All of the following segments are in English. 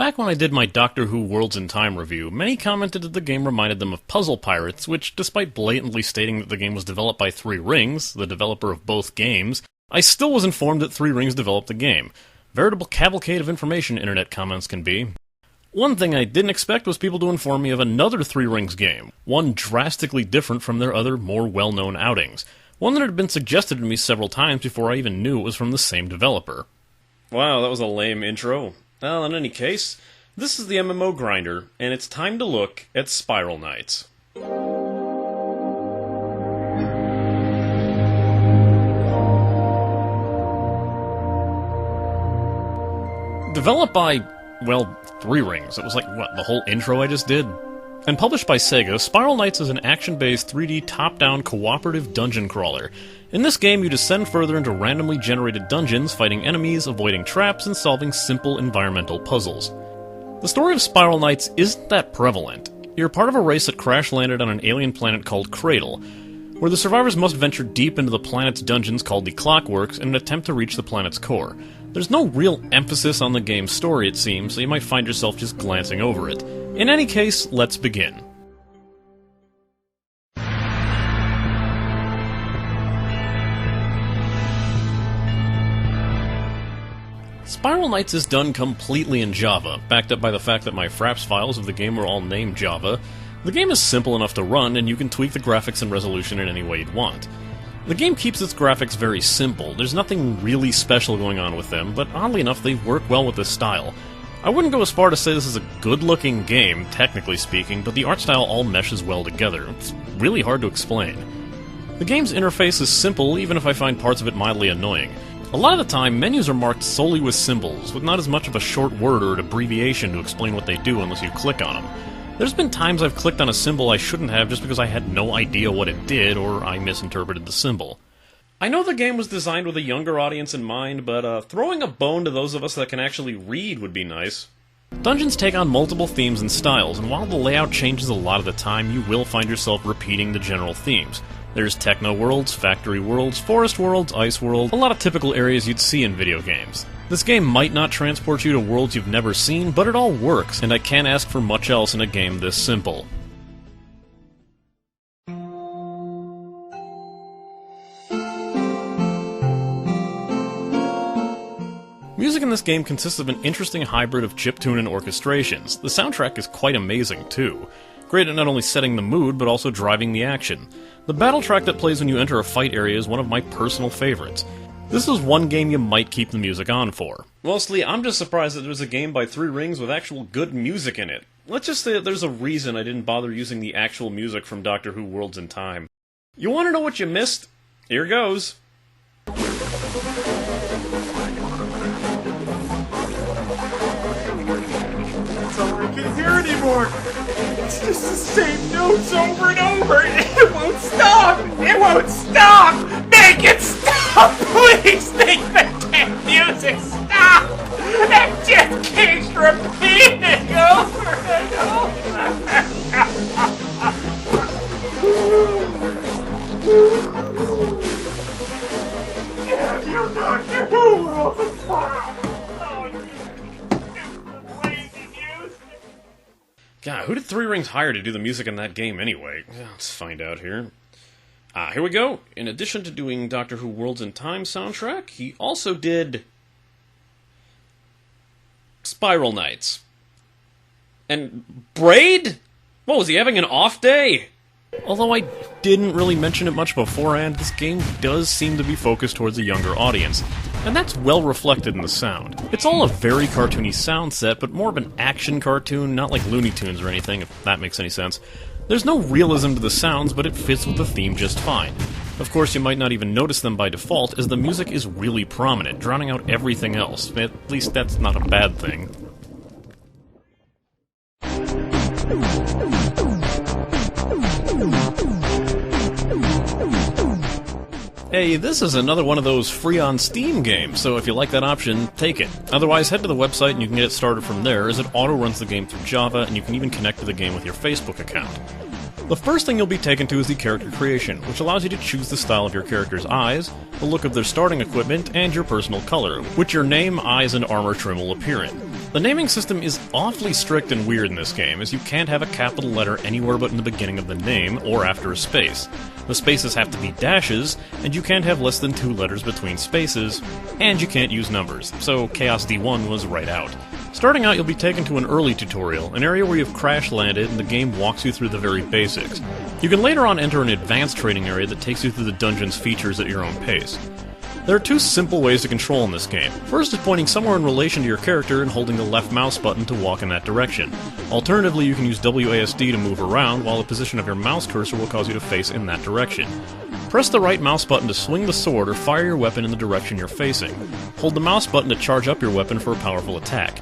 Back when I did my Doctor Who Worlds in Time review, many commented that the game reminded them of Puzzle Pirates, which, despite blatantly stating that the game was developed by Three Rings, the developer of both games, I still was informed that Three Rings developed the game. Veritable cavalcade of information, internet comments can be. One thing I didn't expect was people to inform me of another Three Rings game, one drastically different from their other, more well-known outings. One that had been suggested to me several times before I even knew it was from the same developer. Wow, that was a lame intro. Well, in any case, this is the MMO Grinder, and it's time to look at Spiral Knights. Developed by, well, Three Rings. It was like, what, the whole intro I just did? And published by Sega, Spiral Knights is an action-based 3D top-down cooperative dungeon crawler. In this game, you descend further into randomly generated dungeons, fighting enemies, avoiding traps, and solving simple environmental puzzles. The story of Spiral Knights isn't that prevalent. You're part of a race that crash-landed on an alien planet called Cradle, where the survivors must venture deep into the planet's dungeons called the Clockworks in an attempt to reach the planet's core. There's no real emphasis on the game's story, it seems, so you might find yourself just glancing over it. In any case, let's begin. Spiral Knights is done completely in Java, backed up by the fact that my Fraps files of the game were all named Java. The game is simple enough to run, and you can tweak the graphics and resolution in any way you'd want. The game keeps its graphics very simple. There's nothing really special going on with them, but oddly enough, they work well with this style. I wouldn't go as far to say this is a good-looking game, technically speaking, but the art style all meshes well together. It's really hard to explain. The game's interface is simple, even if I find parts of it mildly annoying. A lot of the time, menus are marked solely with symbols, with not as much of a short word or an abbreviation to explain what they do unless you click on them. There's been times I've clicked on a symbol I shouldn't have just because I had no idea what it did, or I misinterpreted the symbol. I know the game was designed with a younger audience in mind, but throwing a bone to those of us that can actually read would be nice. Dungeons take on multiple themes and styles, and while the layout changes a lot of the time, you will find yourself repeating the general themes. There's techno worlds, factory worlds, forest worlds, ice worlds, a lot of typical areas you'd see in video games. This game might not transport you to worlds you've never seen, but it all works, and I can't ask for much else in a game this simple. Music in this game consists of an interesting hybrid of chiptune and orchestrations. The soundtrack is quite amazing, too. Great at not only setting the mood, but also driving the action. The battle track that plays when you enter a fight area is one of my personal favorites. This is one game you might keep the music on for. Mostly, I'm just surprised that there's a game by Three Rings with actual good music in it. Let's just say that there's a reason I didn't bother using the actual music from Doctor Who Worlds in Time. You want to know what you missed? Here goes. I can't hear anymore. It's just the same notes over and over. It won't stop. It won't stop. Make it stop, please. Make the damn music stop. It just keeps repeating over and over. Yeah, you Doctor Who Worlds in Time. God, who did Three Rings hire to do the music in that game anyway? Let's find out here. Here we go. In addition to doing Doctor Who Worlds in Time soundtrack, he also did Spiral Knights. And Braid? What, was he having an off day? Although I didn't really mention it much beforehand, this game does seem to be focused towards a younger audience, and that's well reflected in the sound. It's all a very cartoony sound set, but more of an action cartoon, not like Looney Tunes or anything, if that makes any sense. There's no realism to the sounds, but it fits with the theme just fine. Of course, you might not even notice them by default, as the music is really prominent, drowning out everything else. At least that's not a bad thing. Hey, this is another one of those free on Steam games, so if you like that option, take it. Otherwise, head to the website and you can get it started from there, as it auto-runs the game through Java, and you can even connect to the game with your Facebook account. The first thing you'll be taken to is the character creation, which allows you to choose the style of your character's eyes, the look of their starting equipment, and your personal color, which your name, eyes, and armor trim will appear in. The naming system is awfully strict and weird in this game, as you can't have a capital letter anywhere but in the beginning of the name or after a space. The spaces have to be dashes, and you can't have less than 2 letters between spaces, and you can't use numbers, so Chaos D1 was right out. Starting out, you'll be taken to an early tutorial, an area where you've crash landed and the game walks you through the very basics. You can later on enter an advanced training area that takes you through the dungeon's features at your own pace. There are 2 simple ways to control in this game. First is pointing somewhere in relation to your character and holding the left mouse button to walk in that direction. Alternatively, you can use WASD to move around, while the position of your mouse cursor will cause you to face in that direction. Press the right mouse button to swing the sword or fire your weapon in the direction you're facing. Hold the mouse button to charge up your weapon for a powerful attack.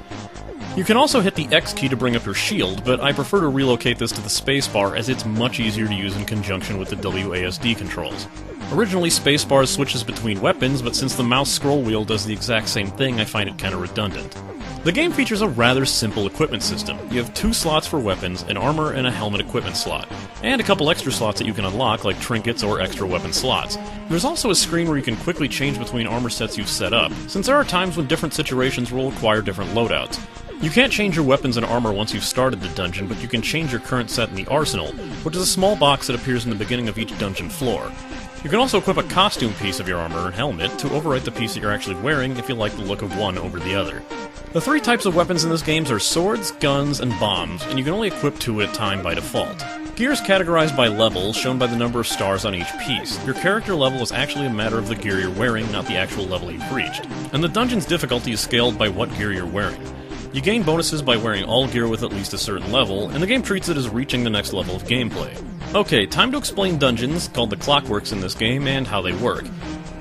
You can also hit the X key to bring up your shield, but I prefer to relocate this to the spacebar as it's much easier to use in conjunction with the WASD controls. Originally, spacebar switches between weapons, but since the mouse scroll wheel does the exact same thing, I find it kinda redundant. The game features a rather simple equipment system. You have 2 slots for weapons, an armor and a helmet equipment slot, and a couple extra slots that you can unlock, like trinkets or extra weapon slots. There's also a screen where you can quickly change between armor sets you've set up, since there are times when different situations will require different loadouts. You can't change your weapons and armor once you've started the dungeon, but you can change your current set in the arsenal, which is a small box that appears in the beginning of each dungeon floor. You can also equip a costume piece of your armor and helmet to overwrite the piece that you're actually wearing if you like the look of one over the other. The 3 types of weapons in this game are swords, guns, and bombs, and you can only equip 2 at a time by default. Gear is categorized by levels, shown by the number of stars on each piece. Your character level is actually a matter of the gear you're wearing, not the actual level you've reached. And the dungeon's difficulty is scaled by what gear you're wearing. You gain bonuses by wearing all gear with at least a certain level, and the game treats it as reaching the next level of gameplay. Okay, time to explain dungeons, called the Clockworks in this game, and how they work.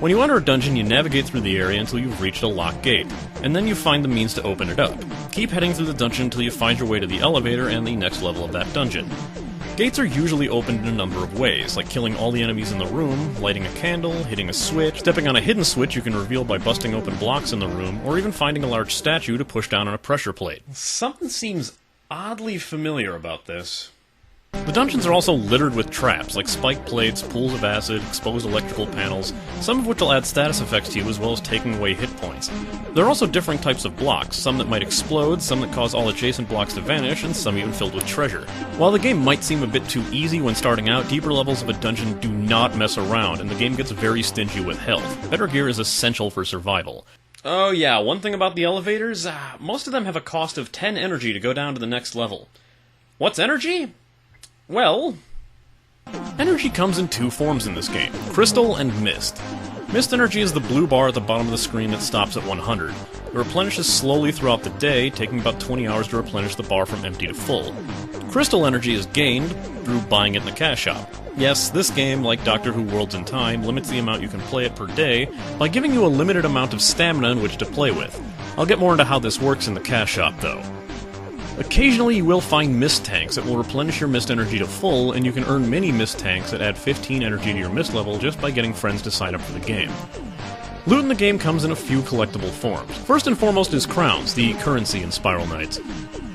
When you enter a dungeon, you navigate through the area until you've reached a locked gate, and then you find the means to open it up. Keep heading through the dungeon until you find your way to the elevator and the next level of that dungeon. Gates are usually opened in a number of ways, like killing all the enemies in the room, lighting a candle, hitting a switch, stepping on a hidden switch you can reveal by busting open blocks in the room, or even finding a large statue to push down on a pressure plate. Something seems oddly familiar about this. The dungeons are also littered with traps, like spike plates, pools of acid, exposed electrical panels, some of which will add status effects to you as well as taking away hit points. There are also different types of blocks, some that might explode, some that cause all adjacent blocks to vanish, and some even filled with treasure. While the game might seem a bit too easy when starting out, deeper levels of a dungeon do not mess around, and the game gets very stingy with health. Better gear is essential for survival. Oh yeah, one thing about the elevators, most of them have a cost of 10 energy to go down to the next level. What's energy? Well, energy comes in 2 forms in this game, Crystal and Mist. Mist energy is the blue bar at the bottom of the screen that stops at 100. It replenishes slowly throughout the day, taking about 20 hours to replenish the bar from empty to full. Crystal energy is gained through buying it in the cash shop. Yes, this game, like Doctor Who Worlds in Time, limits the amount you can play it per day by giving you a limited amount of stamina in which to play with. I'll get more into how this works in the cash shop, though. Occasionally you will find mist tanks that will replenish your mist energy to full, and you can earn mini mist tanks that add 15 energy to your mist level just by getting friends to sign up for the game. Loot in the game comes in a few collectible forms. First and foremost is crowns, the currency in Spiral Knights.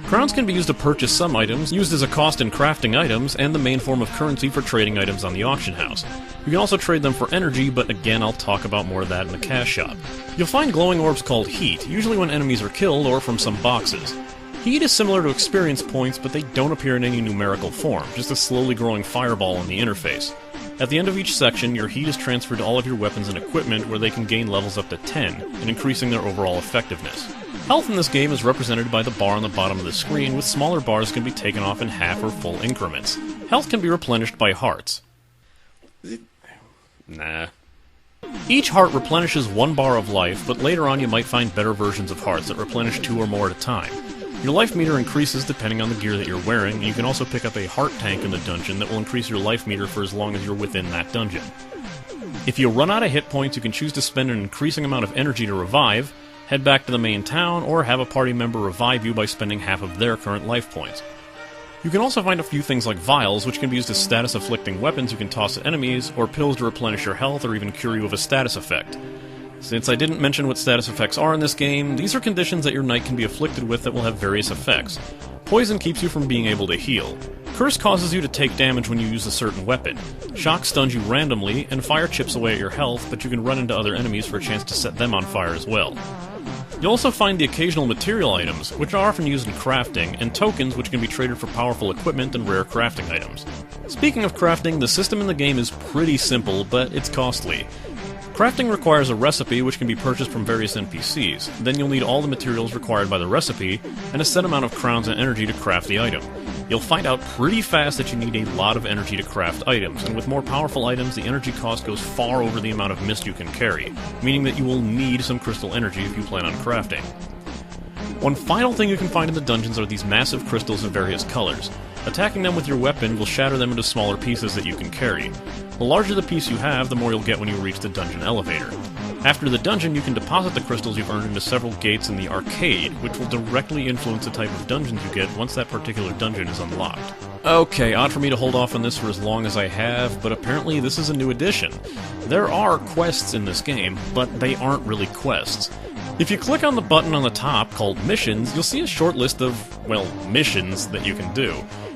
Crowns can be used to purchase some items, used as a cost in crafting items, and the main form of currency for trading items on the auction house. You can also trade them for energy, but again I'll talk about more of that in the cash shop. You'll find glowing orbs called heat, usually when enemies are killed or from some boxes. Heat is similar to experience points, but they don't appear in any numerical form, just a slowly growing fireball on the interface. At the end of each section, your heat is transferred to all of your weapons and equipment, where they can gain levels up to 10, and increasing their overall effectiveness. Health in this game is represented by the bar on the bottom of the screen, with smaller bars can be taken off in half or full increments. Health can be replenished by hearts. Nah. Each heart replenishes 1 bar of life, but later on you might find better versions of hearts that replenish 2 or more at a time. Your life meter increases depending on the gear that you're wearing, and you can also pick up a heart tank in the dungeon that will increase your life meter for as long as you're within that dungeon. If you run out of hit points, you can choose to spend an increasing amount of energy to revive, head back to the main town, or have a party member revive you by spending half of their current life points. You can also find a few things like vials, which can be used as status-afflicting weapons you can toss at enemies, or pills to replenish your health or even cure you of a status effect. Since I didn't mention what status effects are in this game, these are conditions that your knight can be afflicted with that will have various effects. Poison keeps you from being able to heal. Curse causes you to take damage when you use a certain weapon. Shock stuns you randomly, and fire chips away at your health, but you can run into other enemies for a chance to set them on fire as well. You'll also find the occasional material items, which are often used in crafting, and tokens which can be traded for powerful equipment and rare crafting items. Speaking of crafting, the system in the game is pretty simple, but it's costly. Crafting requires a recipe which can be purchased from various NPCs. Then you'll need all the materials required by the recipe, and a set amount of crowns and energy to craft the item. You'll find out pretty fast that you need a lot of energy to craft items, and with more powerful items, the energy cost goes far over the amount of mist you can carry, meaning that you will need some crystal energy if you plan on crafting. One final thing you can find in the dungeons are these massive crystals of various colors. Attacking them with your weapon will shatter them into smaller pieces that you can carry. The larger the piece you have, the more you'll get when you reach the dungeon elevator. After the dungeon, you can deposit the crystals you've earned into several gates in the arcade, which will directly influence the type of dungeons you get once that particular dungeon is unlocked. Okay, odd for me to hold off on this for as long as I have, but apparently this is a new addition. There are quests in this game, but they aren't really quests. If you click on the button on the top called Missions, you'll see a short list of, well, missions that you can do.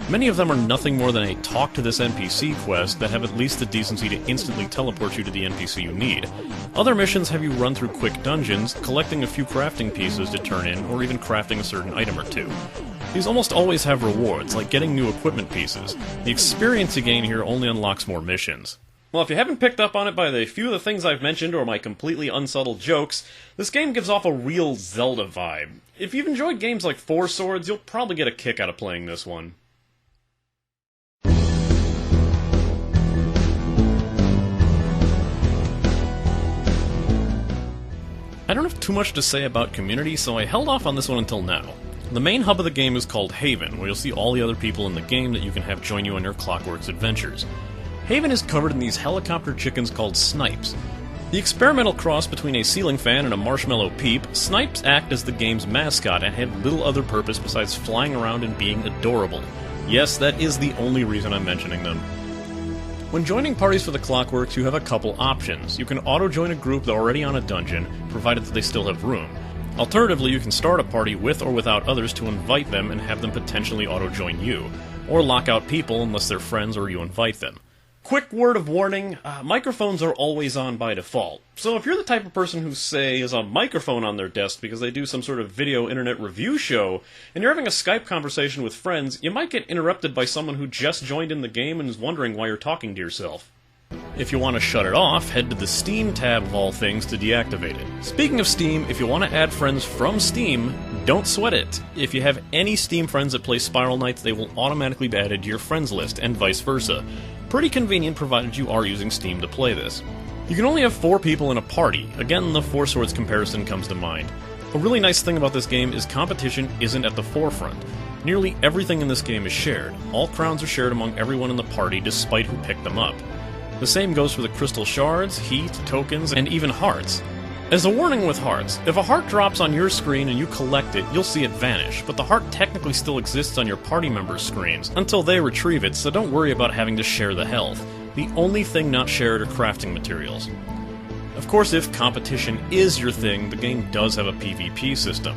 Many of them are nothing more than a talk to this NPC quest that have at least the decency to instantly teleport you to the NPC you need. Other missions have you run through quick dungeons, collecting a few crafting pieces to turn in, or even crafting a certain item or two. These almost always have rewards, like getting new equipment pieces. The experience you gain here only unlocks more missions. Well, if you haven't picked up on it by the few of the things I've mentioned or my completely unsubtle jokes, this game gives off a real Zelda vibe. If you've enjoyed games like Four Swords, you'll probably get a kick out of playing this one. I don't have too much to say about community, so I held off on this one until now. The main hub of the game is called Haven, where you'll see all the other people in the game that you can have join you on your Clockworks adventures. Haven is covered in these helicopter chickens called snipes. The experimental cross between a ceiling fan and a marshmallow peep, snipes act as the game's mascot and have little other purpose besides flying around and being adorable. Yes, that is the only reason I'm mentioning them. When joining parties for the Clockworks, you have a couple options. You can auto-join a group that's already on a dungeon, provided that they still have room. Alternatively, you can start a party with or without others to invite them and have them potentially auto-join you, or lock out people unless they're friends or you invite them. Quick word of warning, microphones are always on by default. So if you're the type of person who, say, has a microphone on their desk because they do some sort of video internet review show, and you're having a Skype conversation with friends, you might get interrupted by someone who just joined in the game and is wondering why you're talking to yourself. If you want to shut it off, head to the Steam tab of all things to deactivate it. Speaking of Steam, if you want to add friends from Steam, don't sweat it. If you have any Steam friends that play Spiral Knights, they will automatically be added to your friends list, and vice versa. Pretty convenient provided you are using Steam to play this. You can only have 4 people in a party. Again, the Four Swords comparison comes to mind. A really nice thing about this game is competition isn't at the forefront. Nearly everything in this game is shared. All crowns are shared among everyone in the party despite who picked them up. The same goes for the crystal shards, heat, tokens, and even hearts. As a warning with hearts, if a heart drops on your screen and you collect it, you'll see it vanish, but the heart technically still exists on your party members' screens until they retrieve it, so don't worry about having to share the health. The only thing not shared are crafting materials. Of course, if competition is your thing, the game does have a PvP system.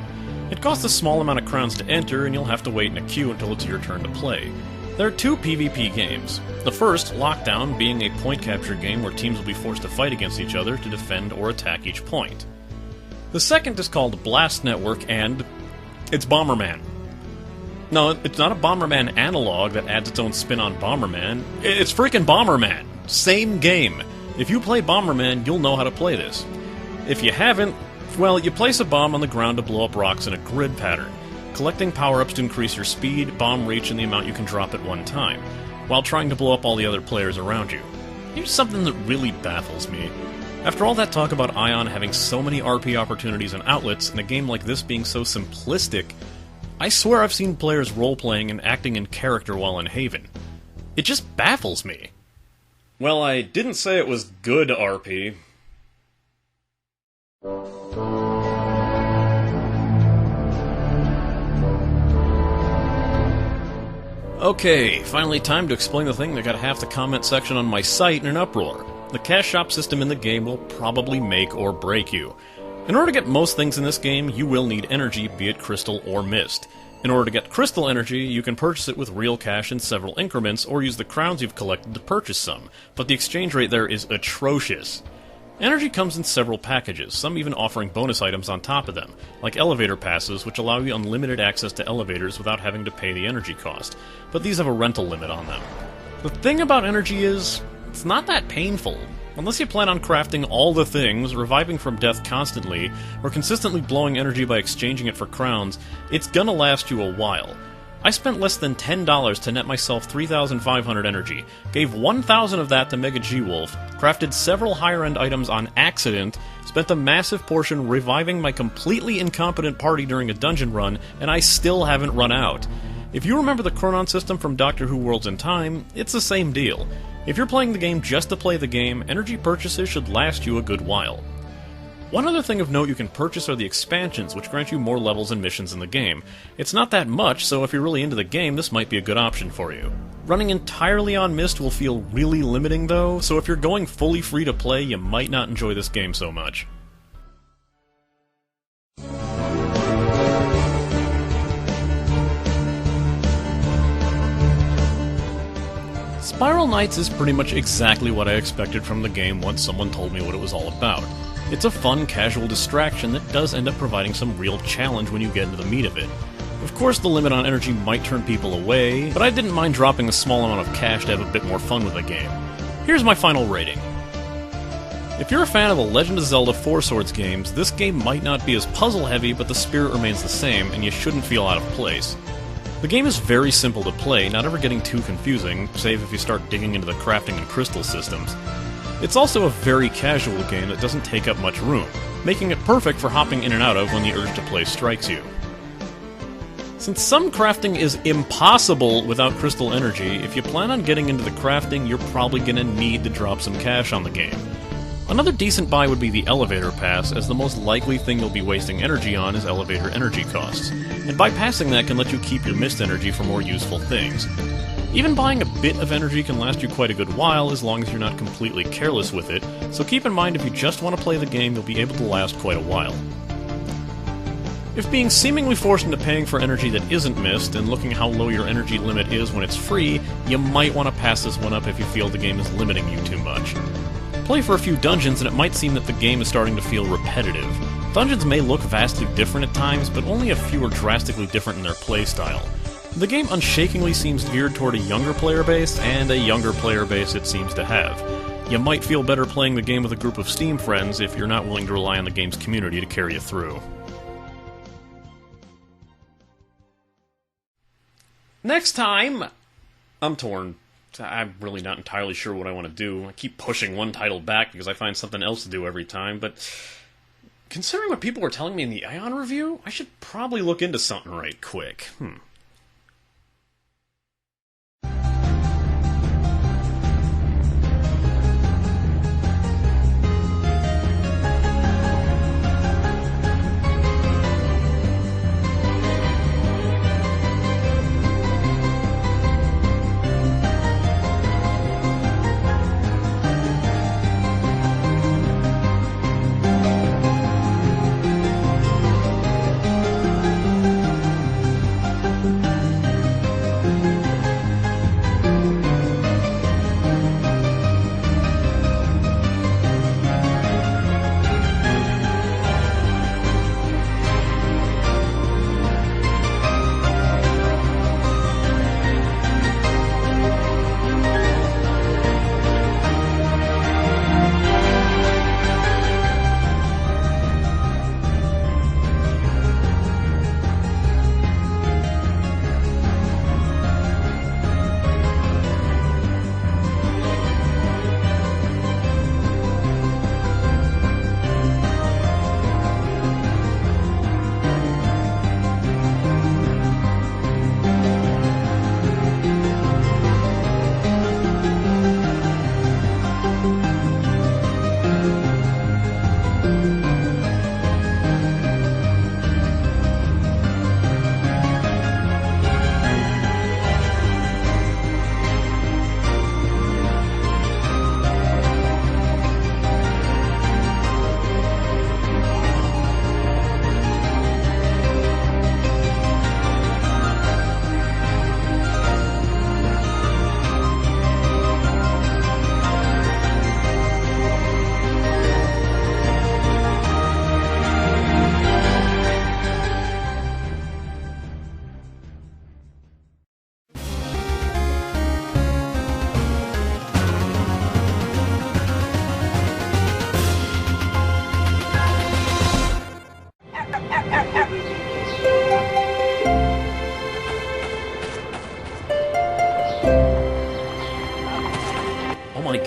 It costs a small amount of crowns to enter, and you'll have to wait in a queue until it's your turn to play. There are 2 PvP games. The first, Lockdown, being a point capture game where teams will be forced to fight against each other to defend or attack each point. The second is called Blast Network, and it's Bomberman. No, it's not a Bomberman analog that adds its own spin on Bomberman. It's freaking Bomberman! Same game. If you play Bomberman, you'll know how to play this. If you haven't, well, you place a bomb on the ground to blow up rocks in a grid pattern, collecting power-ups to increase your speed, bomb reach, and the amount you can drop at one time, while trying to blow up all the other players around you. Here's something that really baffles me. After all that talk about Ion having so many RP opportunities and outlets, and a game like this being so simplistic, I swear I've seen players role-playing and acting in character while in Haven. It just baffles me. Well, I didn't say it was good RP. Okay, finally time to explain the thing that got half the comment section on my site in an uproar. The cash shop system in the game will probably make or break you. In order to get most things in this game, you will need energy, be it crystal or mist. In order to get crystal energy, you can purchase it with real cash in several increments, or use the crowns you've collected to purchase some, but the exchange rate there is atrocious. Energy comes in several packages, some even offering bonus items on top of them, like elevator passes, which allow you unlimited access to elevators without having to pay the energy cost, but these have a rental limit on them. The thing about energy is, it's not that painful. Unless you plan on crafting all the things, reviving from death constantly, or consistently blowing energy by exchanging it for crowns, it's gonna last you a while. I spent less than $10 to net myself 3,500 energy, gave 1,000 of that to Mega G-Wolf, crafted several higher-end items on accident, spent a massive portion reviving my completely incompetent party during a dungeon run, and I still haven't run out. If you remember the Chronon system from Doctor Who Worlds in Time, it's the same deal. If you're playing the game just to play the game, energy purchases should last you a good while. One other thing of note you can purchase are the expansions, which grant you more levels and missions in the game. It's not that much, so if you're really into the game, this might be a good option for you. Running entirely on Mist will feel really limiting though, so if you're going fully free to play, you might not enjoy this game so much. Spiral Knights is pretty much exactly what I expected from the game once someone told me what it was all about. It's a fun, casual distraction that does end up providing some real challenge when you get into the meat of it. Of course, the limit on energy might turn people away, but I didn't mind dropping a small amount of cash to have a bit more fun with the game. Here's my final rating. If you're a fan of the Legend of Zelda 4 Swords games, this game might not be as puzzle-heavy, but the spirit remains the same, and you shouldn't feel out of place. The game is very simple to play, not ever getting too confusing, save if you start digging into the crafting and crystal systems. It's also a very casual game that doesn't take up much room, making it perfect for hopping in and out of when the urge to play strikes you. Since some crafting is impossible without crystal energy, if you plan on getting into the crafting, you're probably gonna need to drop some cash on the game. Another decent buy would be the elevator pass, as the most likely thing you'll be wasting energy on is elevator energy costs, and bypassing that can let you keep your mist energy for more useful things. Even buying a bit of energy can last you quite a good while as long as you're not completely careless with it, so keep in mind if you just want to play the game, you'll be able to last quite a while. If being seemingly forced into paying for energy that isn't mist, and looking how low your energy limit is when it's free, you might want to pass this one up if you feel the game is limiting you too much. Play for a few dungeons and it might seem that the game is starting to feel repetitive. Dungeons may look vastly different at times, but only a few are drastically different in their playstyle. The game unshakingly seems geared toward a younger player base, and a younger player base it seems to have. You might feel better playing the game with a group of Steam friends if you're not willing to rely on the game's community to carry you through. Next time, I'm torn. I'm really not entirely sure what I want to do. I keep pushing one title back because I find something else to do every time, but considering what people were telling me in the Ion review, I should probably look into something right quick.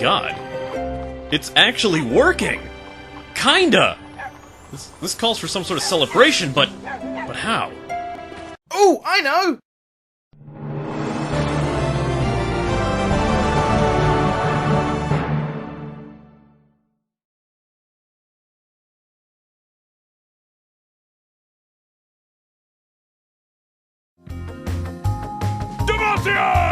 god. It's actually working! Kinda! This calls for some sort of celebration, but how? Oh, I know! Demontia!